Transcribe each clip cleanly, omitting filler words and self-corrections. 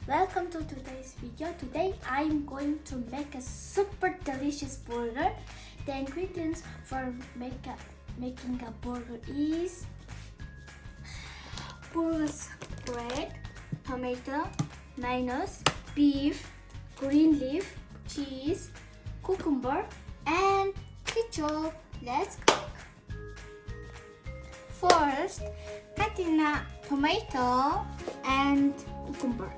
Welcome to today's video. Today I'm going to make a super delicious burger. The ingredients for making a burger is burger bread, tomato, mayonnaise, beef, green leaf, cheese, cucumber, and ketchup. Let's cook. First, cutting a tomato and cucumber.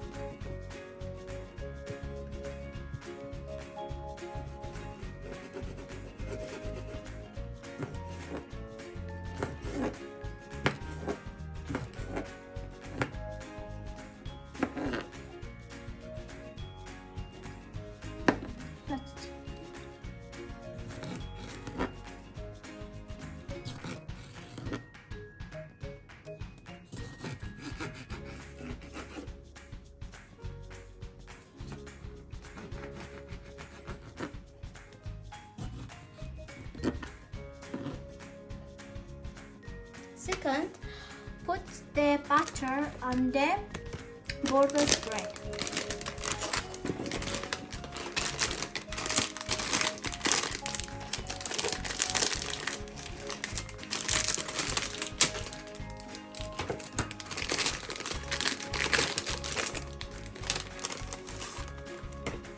Second, put the butter on the burger bread.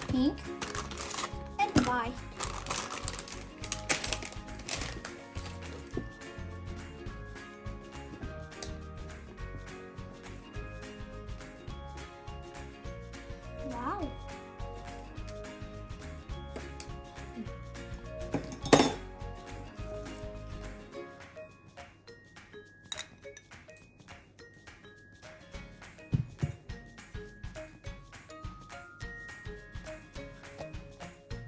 Pink and white. Wow.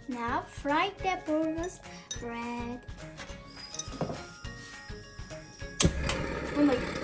Now fry the burgers bread. Oh my god.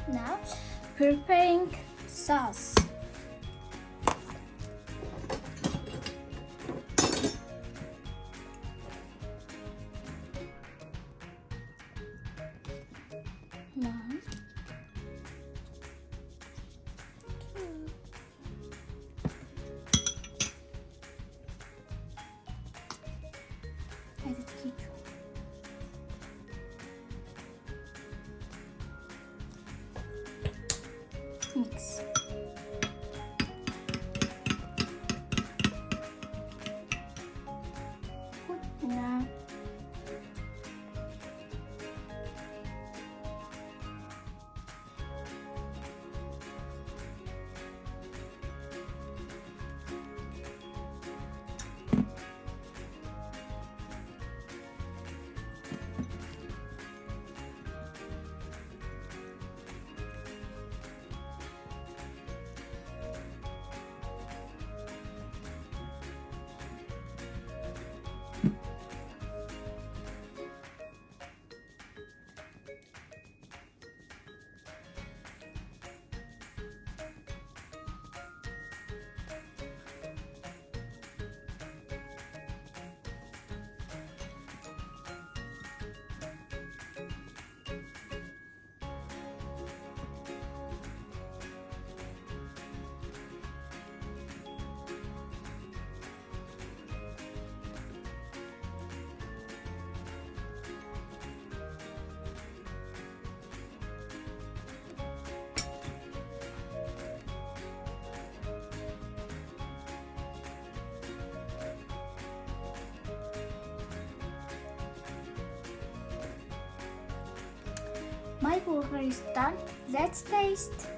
Now, preparing sauce. One, two, added ketchup. Mix. Put now. My burger is done. Let's taste.